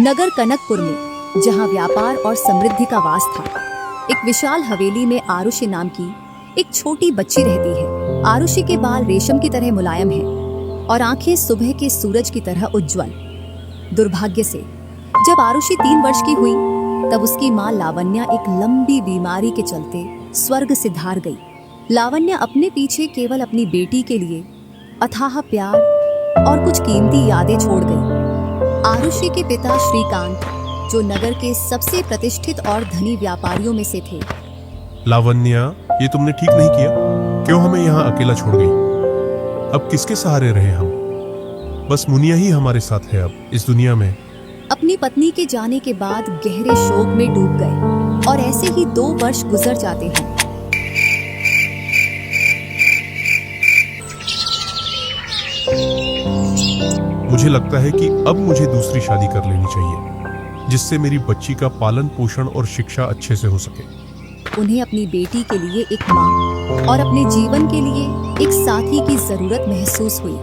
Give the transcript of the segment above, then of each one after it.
नगर कनकपुर में, जहां व्यापार और समृद्धि का वास था, एक विशाल हवेली में आरुषि नाम की एक छोटी बच्ची रहती है। आरुषि के बाल रेशम की तरह मुलायम हैं और आंखें सुबह के सूरज की तरह उज्जवल। दुर्भाग्य से जब आरुषि 3 वर्ष की हुई, तब उसकी माँ लावण्या एक लंबी बीमारी के चलते स्वर्ग से धार गई। लावण्या अपने पीछे केवल अपनी बेटी के लिए अथाह प्यार और कुछ कीमती यादें छोड़ गई। आरुषि के पिता श्रीकांत, जो नगर के सबसे प्रतिष्ठित और धनी व्यापारियों में से थे। लावण्या, ये तुमने ठीक नहीं किया। क्यों हमें यहाँ अकेला छोड़ गई? अब किसके सहारे रहे हम? बस मुनिया ही हमारे साथ है अब इस दुनिया में। अपनी पत्नी के जाने के बाद गहरे शोक में डूब गए और ऐसे ही 2 वर्ष गुजर जाते हैं। मुझे लगता है कि अब मुझे दूसरी शादी कर लेनी चाहिए, जिससे मेरी बच्ची का पालन पोषण और शिक्षा अच्छे से हो सके। उन्हें अपनी बेटी के लिए एक माँ और अपने जीवन के लिए एक साथी की जरूरत महसूस हुई।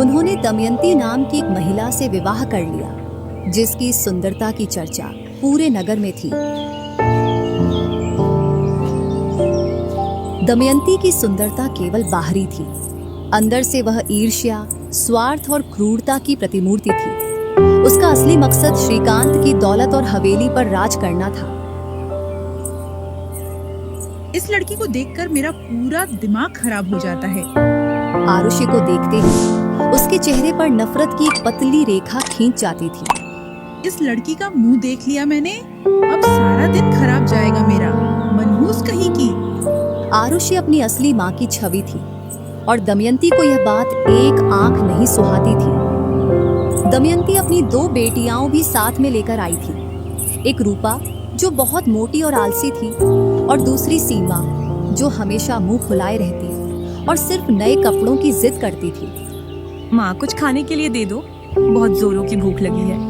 उन्होंने दमयंती नाम की एक महिला से विवाह कर लिया, जिसकी सुंदरता की चर्चा पूरे नगर में थी। दमयंती की सुंदरता केवल बाहरी थी, अंदर से वह ईर्ष्या, स्वार्थ और क्रूरता की प्रतिमूर्ति थी। उसका असली मकसद श्रीकांत की दौलत और हवेली पर राज करना था। इस लड़की को देखकर मेरा पूरा दिमाग खराब हो जाता है। आरुषि को देखते ही उसके चेहरे पर नफरत की एक पतली रेखा खींच जाती थी। इस लड़की का मुंह देख लिया मैंने, अब सारा दिन खराब जाएगा मेरा। मनहूस कहीं की। आरुषि अपनी असली माँ की छवि थी और दमयंती को यह बात एक आंख नहीं सुहाती थी। दमयंती अपनी 2 बेटियां भी साथ में लेकर आई थी। एक रूपा, जो बहुत मोटी और आलसी थी, और दूसरी सीमा, जो हमेशा मुंह फुलाए रहती और सिर्फ नए कपड़ों की जिद करती थी। माँ, कुछ खाने के लिए दे दो, बहुत जोरों की भूख लगी है।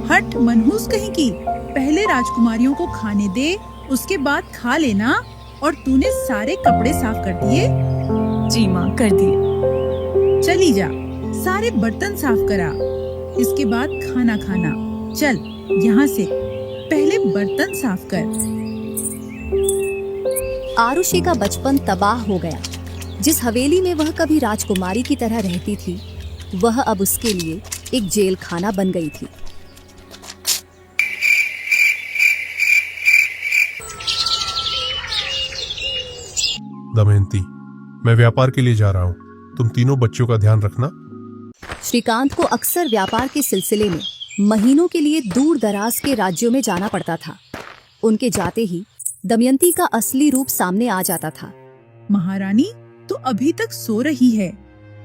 हट मनहूस कहीं की। पहले राजकुमारियों को खाने दे, उसके बाद खा लेना। और तूने सारे कपड़े साफ कर दिए? जी माँ, कर दिए। चली जा, सारे बर्तन साफ करा, इसके बाद खाना खाना। चल यहाँ से, पहले बर्तन साफ कर। आरुषि का बचपन तबाह हो गया। जिस हवेली में वह कभी राजकुमारी की तरह रहती थी, वह अब उसके लिए एक जेल खाना बन गई थी। दमयंती, मैं व्यापार के लिए जा रहा हूँ। तुम तीनों बच्चों का ध्यान रखना। श्रीकांत को अक्सर व्यापार के सिलसिले में महीनों के लिए दूर दराज के राज्यों में जाना पड़ता था। उनके जाते ही दमयंती का असली रूप सामने आ जाता था। महारानी तो अभी तक सो रही है,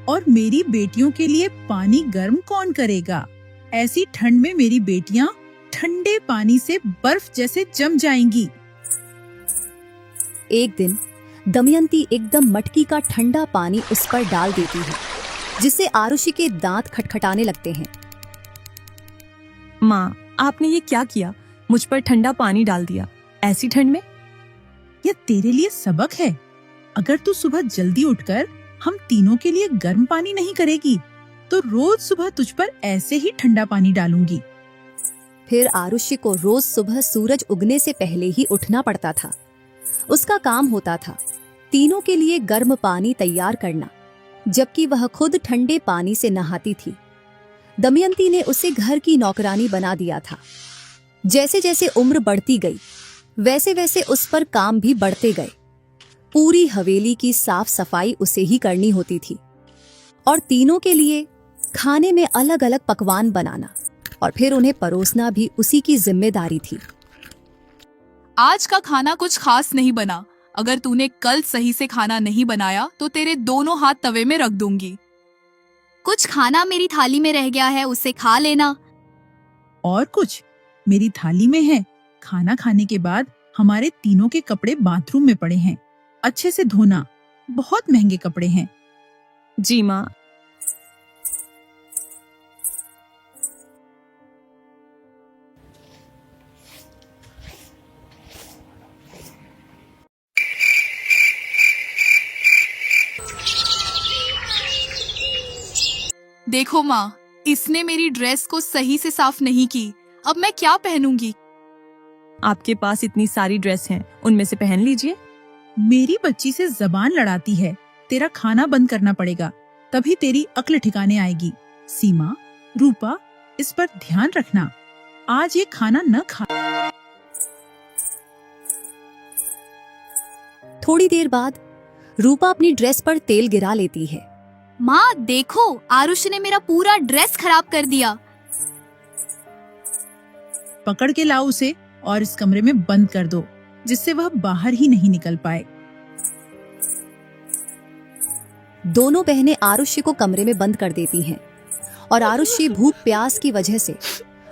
और मेरी बेटियों के लिए पानी गर्म कौन करेगा? ऐसी ठंड में मेरी बेटियां ठंडे पानी से बर्फ जैसे जम जाएंगी। एक दिन दमयंती एकदम मटकी का ठंडा पानी उस पर डाल देती है, जिससे आरुषि के दांत खटखटाने लगते हैं। माँ, आपने ये क्या किया? मुझ पर ठंडा पानी डाल दिया ऐसी ठंड में। यह तेरे लिए सबक है। अगर तू सुबह जल्दी उठकर हम तीनों के लिए गर्म पानी नहीं करेगी, तो रोज सुबह तुझ पर ऐसे ही ठंडा पानी डालूंगी। फिर आरुषि को रोज सुबह सूरज उगने से पहले ही उठना पड़ता था। उसका काम होता था तीनों के लिए गर्म पानी तैयार करना, जबकि वह खुद ठंडे पानी से नहाती थी। दमयंती ने उसे घर की नौकरानी बना दिया था। जैसे जैसे उम्र बढ़ती गई, वैसे वैसे उस पर काम भी बढ़ते गए। पूरी हवेली की साफ सफाई उसे ही करनी होती थी, और तीनों के लिए खाने में अलग अलग पकवान बनाना और फिर उन्हें परोसना भी उसी की जिम्मेदारी थी। आज का खाना कुछ खास नहीं बना। अगर तूने कल सही से खाना नहीं बनाया तो तेरे दोनों हाथ तवे में रख दूंगी। कुछ खाना मेरी थाली में रह गया है, उसे खा लेना। और कुछ मेरी थाली में है। खाना खाने के बाद हमारे तीनों के कपड़े बाथरूम में पड़े हैं, अच्छे से धोना। बहुत महंगे कपड़े हैं। जी माँ। देखो माँ, इसने मेरी ड्रेस को सही से साफ नहीं की। अब मैं क्या पहनूंगी? आपके पास इतनी सारी ड्रेस हैं, उनमें से पहन लीजिए। मेरी बच्ची से जबान लड़ाती है। तेरा खाना बंद करना पड़ेगा, तभी तेरी अक्ल ठिकाने आएगी। सीमा, रूपा, इस पर ध्यान रखना, आज ये खाना न खा। थोड़ी देर बाद रूपा अपनी ड्रेस पर तेल गिरा लेती है। माँ देखो, आरुष ने मेरा पूरा ड्रेस खराब कर दिया। पकड़ के लाओ उसे और इस कमरे में बंद कर दो, जिससे वह बाहर ही नहीं निकल पाए। दोनों बहनें आरुषि को कमरे में बंद कर देती हैं और आरुषि भूख प्यास की वजह से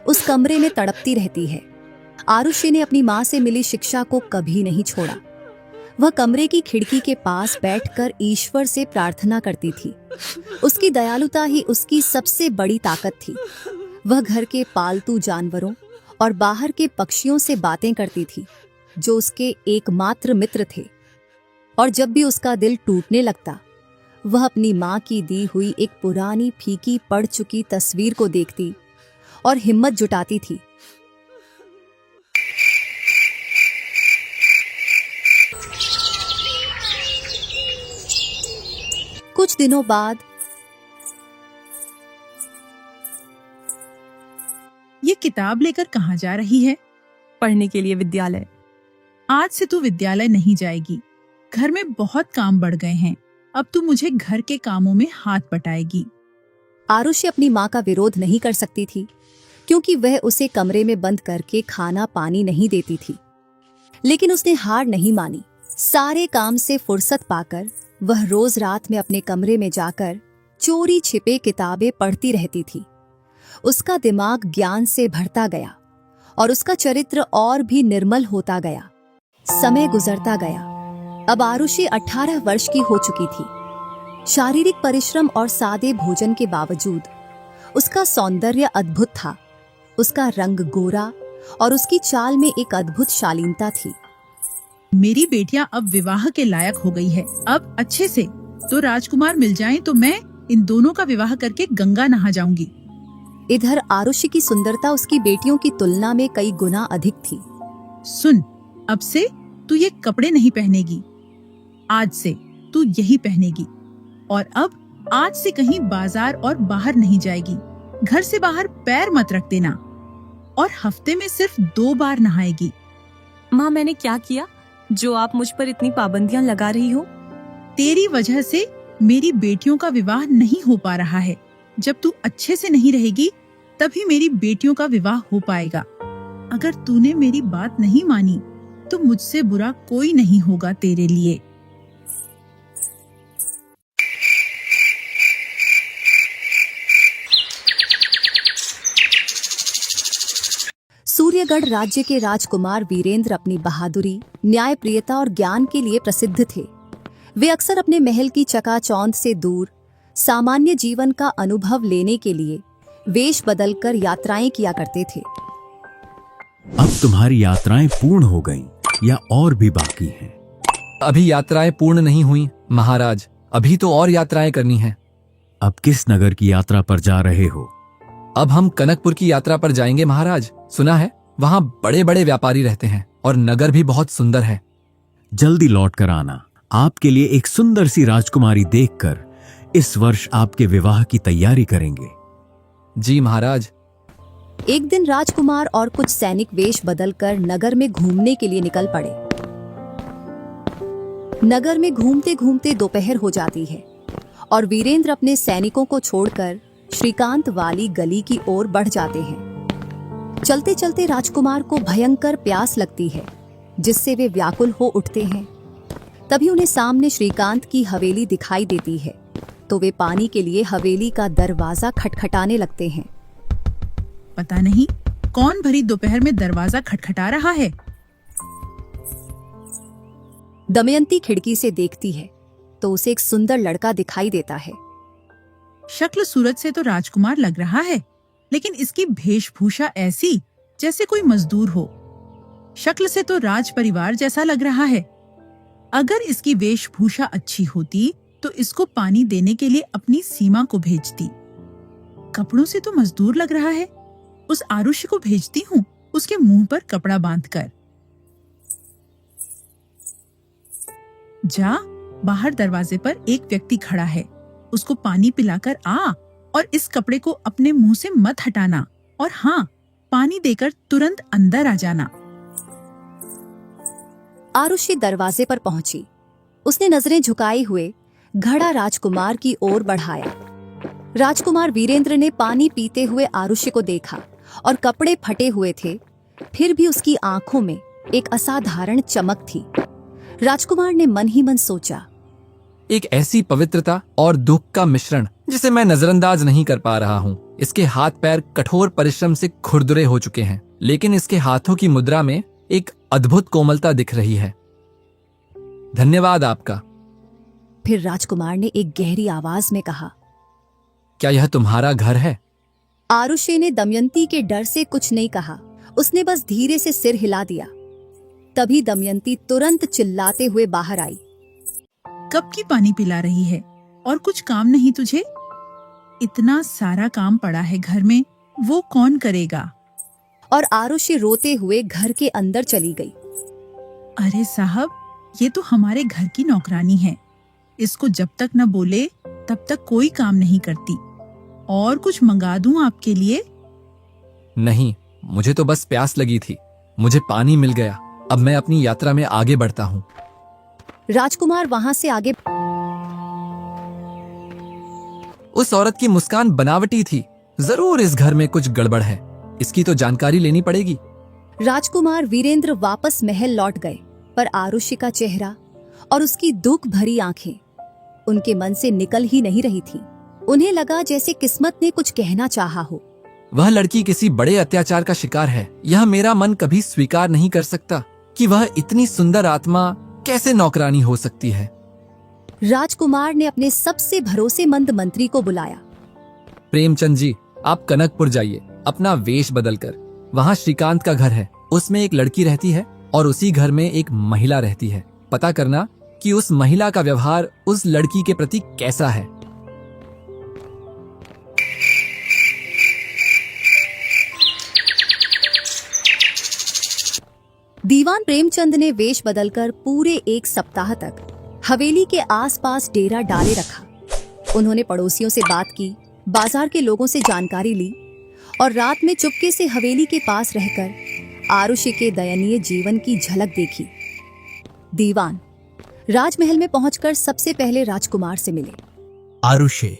उस कमरे में तड़पती रहती है। आरुषि ने अपनी माँ से मिली शिक्षा को कभी नहीं छोड़ा। वह कमरे की खिड़की के पास बैठकर ईश्वर से प्रार्थना करती थी। उसकी दयालुता ही उसकी सबसे बड़ी ताकत थी। वह घर के पालतू जानवरों और बाहर के पक्षियों से बातें करती थी, जो उसके एकमात्र मित्र थे। और जब भी उसका दिल टूटने लगता, वह अपनी माँ की दी हुई एक पुरानी फीकी पड़ चुकी तस्वीर को देखती और हिम्मत जुटाती थी। कुछ दिनों बाद ये किताब लेकर कहाँ जा रही है? पढ़ने के लिए विद्यालय। आज से तू विद्यालय नहीं जाएगी। घर में बहुत काम बढ़ गए हैं। अब तू मुझे घर के कामों में हाथ बटाएगी। आरुषि अपनी माँ का विरोध नहीं कर सकती थी, क्योंकि वह उसे कमरे में बंद करके खाना पानी नहीं देती थी। लेकिन उसने हार नहीं मानी। सारे काम से फुर्सत पाकर वह रोज रात में अपने कमरे में जाकर चोरी छिपे किताबें पढ़ती रहती थी। उसका दिमाग ज्ञान से भरता गया और उसका चरित्र और भी निर्मल होता गया। समय गुजरता गया। अब आरुषि 18 वर्ष की हो चुकी थी। शारीरिक परिश्रम और सादे भोजन के बावजूद उसका सौंदर्य अद्भुत था। उसका रंग गोरा और उसकी चाल में एक अद्भुत शालीनता थी। मेरी बेटियां अब विवाह के लायक हो गई है। अब अच्छे से तो राजकुमार मिल जाएं तो मैं इन दोनों का विवाह करके गंगा नहा जाऊंगी। इधर आरुषि की सुंदरता उसकी बेटियों की तुलना में कई गुना अधिक थी। सुन, अब से तू ये कपड़े नहीं पहनेगी। आज से तू यही पहनेगी। और अब आज से कहीं बाजार और बाहर नहीं जाएगी। घर से बाहर पैर मत रख देना। और हफ्ते में सिर्फ 2 बार नहाएगी। माँ, मैंने क्या किया जो आप मुझ पर इतनी पाबंदियां लगा रही हो? तेरी वजह से मेरी बेटियों का विवाह नहीं हो पा रहा है। जब तू अच्छे से नहीं रहेगी, तभी मेरी बेटियों का विवाह हो पाएगा। अगर तूने मेरी बात नहीं मानी, तो मुझसे बुरा कोई नहीं होगा तेरे लिए। सूर्यगढ़ राज्य के राजकुमार वीरेंद्र अपनी बहादुरी, न्यायप्रियता और ज्ञान के लिए प्रसिद्ध थे। वे अक्सर अपने महल की चकाचौंध से दूर सामान्य जीवन का अनुभव लेने के लिए वेश बदलकर यात्राएं किया करते थे। अब तुम्हारी यात्राएं पूर्ण हो गईं या और भी बाकी हैं? अभी यात्राएं पूर्ण नहीं हुई महाराज, अभी तो और यात्राएं करनी हैं। अब किस नगर की यात्रा पर जा रहे हो? अब हम कनकपुर की यात्रा पर जाएंगे महाराज। सुना है वहाँ बड़े बड़े व्यापारी रहते हैं और नगर भी बहुत सुंदर है। जल्दी लौट कर आना। आपके लिए एक सुंदर सी राजकुमारी देखकर इस वर्ष आपके विवाह की तैयारी करेंगे। जी महाराज। एक दिन राजकुमार और कुछ सैनिक वेश बदलकर नगर में घूमने के लिए निकल पड़े। नगर में घूमते घूमते दोपहर हो जाती है और वीरेंद्र अपने सैनिकों को छोड़कर श्रीकांत वाली गली की ओर बढ़ जाते हैं। चलते चलते राजकुमार को भयंकर प्यास लगती है, जिससे वे व्याकुल हो उठते हैं। तभी उन्हें सामने श्रीकांत की हवेली दिखाई देती है, तो वे पानी के लिए हवेली का दरवाजा खटखटाने लगते हैं। पता नहीं कौन भरी दोपहर में दरवाजा खटखटा रहा है। दमयंती खिड़की से देखती है तो उसे एक सुंदर लड़का दिखाई देता है। शक्ल सूरत से तो राजकुमार लग रहा है, लेकिन इसकी वेशभूषा ऐसी जैसे कोई मजदूर हो। शक्ल से तो राज परिवार जैसा लग रहा है। अगर इसकी वेशभूषा अच्छी होती तो इसको पानी देने के लिए अपनी सीमा को भेजती। कपड़ों से तो मजदूर लग रहा है। उस आरुषि को भेजती हूँ, उसके मुंह पर कपड़ा बांधकर। जा, बाहर दरवाजे पर एक व्यक्ति खड़ा है, उसको पानी पिलाकर आ और इस कपड़े को अपने मुंह से मत हटाना। और हाँ, पानी देकर तुरंत अंदर आ जाना। आरुषि दरवाजे पर पहुंची। उसने नजरें झुकाए हुए घड़ा राजकुमार की ओर बढ़ाया। राजकुमार वीरेंद्र ने पानी पीते हुए आरुषि को देखा और कपड़े फटे हुए थे, फिर भी उसकी आंखों में एक असाधारण चमक थी। राजकुमार ने मन ही मन सोचा, एक ऐसी पवित्रता और दुख का मिश्रण जिसे मैं नजरअंदाज नहीं कर पा रहा हूँ। इसके हाथ पैर कठोर परिश्रम से खुरदुरे हो चुके हैं, लेकिन इसके हाथों की मुद्रा में एक अद्भुत कोमलता दिख रही है। धन्यवाद आपका। फिर राजकुमार ने एक गहरी आवाज में कहा, क्या यह तुम्हारा घर है? आरुषि ने दमयंती के डर से कुछ नहीं कहा। उसने बस धीरे से सिर हिला दिया। तभी दमयंती तुरंत चिल्लाते हुए बाहर आई। कब की पानी पिला रही है और कुछ काम नहीं तुझे? इतना सारा काम पड़ा है घर में, वो कौन करेगा? और आरुषि रोते हुए घर के अंदर चली गई। अरे साहब, ये तो हमारे घर की नौकरानी है। इसको जब तक न बोले तब तक कोई काम नहीं करती। और कुछ मंगा दूं आपके लिए? नहीं, मुझे तो बस प्यास लगी थी। मुझे पानी मिल गया। अब मैं अपनी यात्रा में आगे बढ़ता हूँ। राजकुमार वहां से आगे। उस औरत की मुस्कान बनावटी थी। जरूर इस घर में कुछ गड़बड़ है। इसकी तो जानकारी लेनी पड़ेगी। राजकुमार वीरेंद्र वापस महल लौट गए, पर आरुषि का चेहरा और उसकी दुख भरी आंखें उनके मन से निकल ही नहीं रही थी। उन्हें लगा जैसे किस्मत ने कुछ कहना चाहा हो। वह लड़की किसी बड़े अत्याचार का शिकार है। यह मेरा मन कभी स्वीकार नहीं कर सकता कि वह इतनी सुंदर आत्मा कैसे नौकरानी हो सकती है। राजकुमार ने अपने सबसे भरोसेमंद मंत्री को बुलाया। प्रेमचंद जी, आप कनकपुर जाइए अपना वेश बदलकर। वहाँ श्रीकांत का घर है, उसमें एक लड़की रहती है और उसी घर में एक महिला रहती है। पता करना कि उस महिला का व्यवहार उस लड़की के प्रति कैसा है। दीवान प्रेमचंद ने वेश बदलकर पूरे एक सप्ताह तक हवेली के आसपास डेरा डाले रखा। उन्होंने पड़ोसियों से बात की, बाजार के लोगों से जानकारी ली और रात में चुपके से हवेली के पास रहकर आरुषि के दयनीय जीवन की झलक देखी। दीवान राजमहल में पहुंचकर सबसे पहले राजकुमार से मिले। आरुषि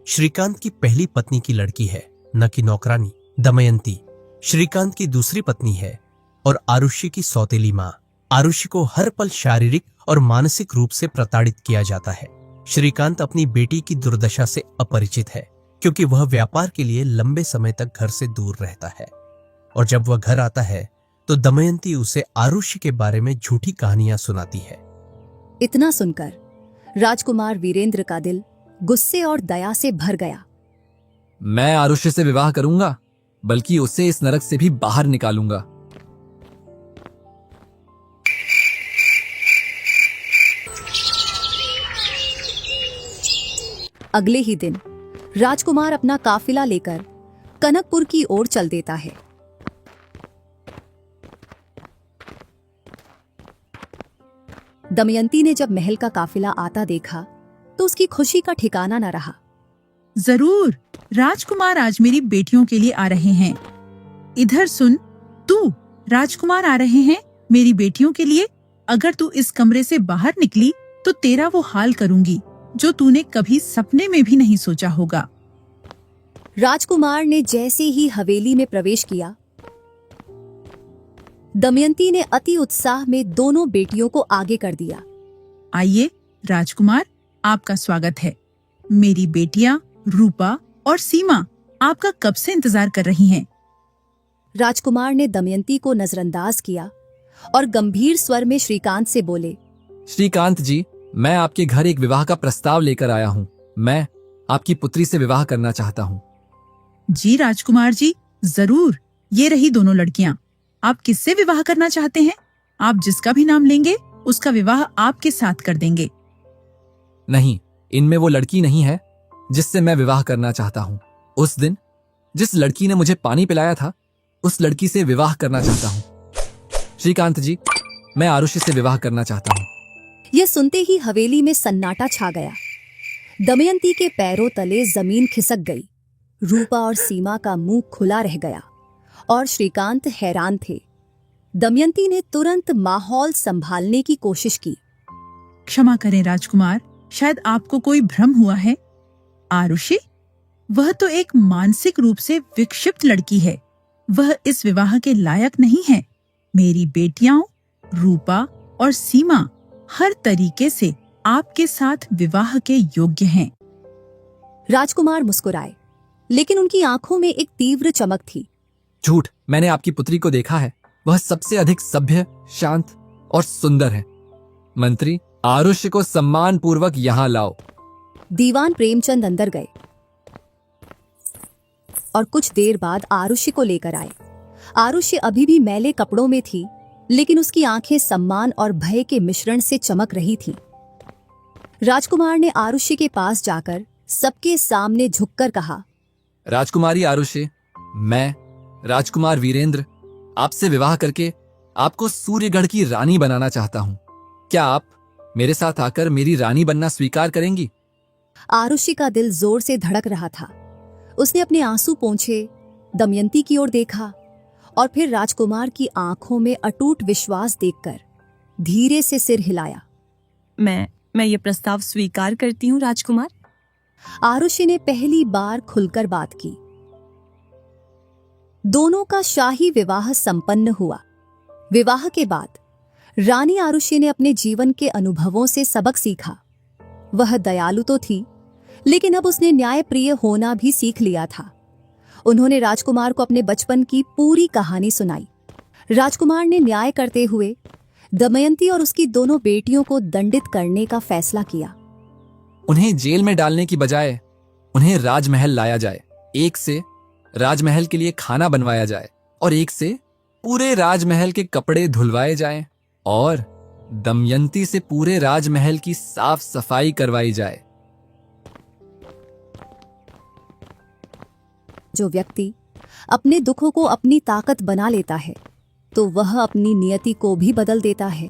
श्रीकांत की पहली पत्नी की लड़की है, न कि नौकरानी। दमयंती श्रीकांत की दूसरी पत्नी है और आरुषि की सौतेली माँ। आरुषि को हर पल शारीरिक और मानसिक रूप से प्रताड़ित किया जाता है। श्रीकांत अपनी बेटी की दुर्दशा से अपरिचित है, क्योंकि वह व्यापार के लिए लंबे समय तक घर से दूर रहता है। और जब वह घर आता है तो दमयंती उसे आरुषि के बारे में झूठी कहानियां सुनाती है। इतना सुनकर राजकुमार वीरेंद्र का दिल गुस्से और दया से भर गया। मैं आरुषि से विवाह करूंगा, बल्कि उसे इस नरक से भी बाहर निकालूंगा। अगले ही दिन राजकुमार अपना काफिला लेकर कनकपुर की ओर चल देता है। दमयंती ने जब महल का काफिला आता देखा तो उसकी खुशी का ठिकाना न रहा। जरूर, राजकुमार आज मेरी बेटियों के लिए आ रहे हैं। इधर सुन, तू राजकुमार आ रहे हैं मेरी बेटियों के लिए। अगर तू इस कमरे से बाहर निकली तो तेरा वो हाल करूंगी जो तूने कभी सपने में भी नहीं सोचा होगा। राजकुमार ने जैसे ही हवेली में प्रवेश किया, दमयंती ने अति उत्साह में दोनों बेटियों को आगे कर दिया। आइए राजकुमार, आपका स्वागत है। मेरी बेटियां रूपा और सीमा आपका कब से इंतजार कर रही हैं। राजकुमार ने दमयंती को नजरअंदाज किया और गंभीर स्वर में श्रीकांत से बोले, श्रीकांत जी, मैं आपके घर एक विवाह का प्रस्ताव लेकर आया हूँ। मैं आपकी पुत्री से विवाह करना चाहता हूँ। जी राजकुमार जी, जरूर। ये रही दोनों लड़कियां। आप किससे विवाह करना चाहते हैं? आप जिसका भी नाम लेंगे उसका विवाह आपके साथ कर देंगे। नहीं, इनमें वो लड़की नहीं है जिससे मैं विवाह करना चाहता हूँ। उस दिन जिस लड़की ने मुझे पानी पिलाया था, उस लड़की से विवाह करना चाहता हूँ। श्रीकांत जी, मैं आरुषि से विवाह करना चाहता हूँ। यह सुनते ही हवेली में सन्नाटा छा गया। दमयंती के पैरों तले जमीन खिसक गई। रूपा और सीमा का मुंह खुला रह गया और श्रीकांत हैरान थे। दमयंती ने तुरंत माहौल संभालने की कोशिश की। क्षमा करें राजकुमार, शायद आपको कोई भ्रम हुआ है। आरुषि, वह तो एक मानसिक रूप से विक्षिप्त लड़की है। वह इस विवाह के लायक नहीं है। मेरी बेटियां रूपा और सीमा हर तरीके से आपके साथ विवाह के योग्य हैं। राजकुमार मुस्कुराए, लेकिन उनकी आंखों में एक तीव्र चमक थी। झूठ, मैंने आपकी पुत्री को देखा है। वह सबसे अधिक सभ्य, शांत और सुंदर है। मंत्री, आरुष्य को सम्मान पूर्वक यहाँ लाओ। दीवान प्रेमचंद अंदर गए और कुछ देर बाद आरुषि को लेकर आए। आरुषि अभी भी मैले कपड़ों में थी, लेकिन उसकी आंखें सम्मान और भय के मिश्रण से चमक रही थीं। राजकुमार ने आरुषि के पास जाकर सबके सामने झुककर कहा, राजकुमारी आरुषि, मैं राजकुमार वीरेंद्र आपसे विवाह करके आपको सूर्यगढ़ की रानी बनाना चाहता हूँ। क्या आप मेरे साथ आकर मेरी रानी बनना स्वीकार करेंगी? आरुषि का दिल जोर से धड़क रहा था। उसने अपने आंसू पोंछे, दमयंती की ओर देखा और फिर राजकुमार की आंखों में अटूट विश्वास देखकर धीरे से सिर हिलाया। मैं ये प्रस्ताव स्वीकार करती हूँ राजकुमार। आरुषि ने पहली बार खुलकर बात की। दोनों का शाही विवाह संपन्न हुआ। विवाह के बाद रानी आरुषि ने अपने जीवन के अनुभवों से सबक सीखा। वह दयालु तो थी, लेकिन अब उसने न्यायप्रिय होना भी सीख लिया था। उन्होंने राजकुमार को अपने बचपन की पूरी कहानी सुनाई। राजकुमार ने न्याय करते हुए दमयंती और उसकी दोनों बेटियों को दंडित करने का फैसला किया। उन्हें जेल में डालने की बजाय उन्हें राजमहल लाया जाए। एक से राजमहल के लिए खाना बनवाया जाए और एक से पूरे राजमहल के कपड़े धुलवाए जाएं और दमयंती से पूरे राजमहल की साफ सफाई करवाई जाए। जो व्यक्ति अपने दुखों को अपनी ताकत बना लेता है, तो वह अपनी नियति को भी बदल देता है।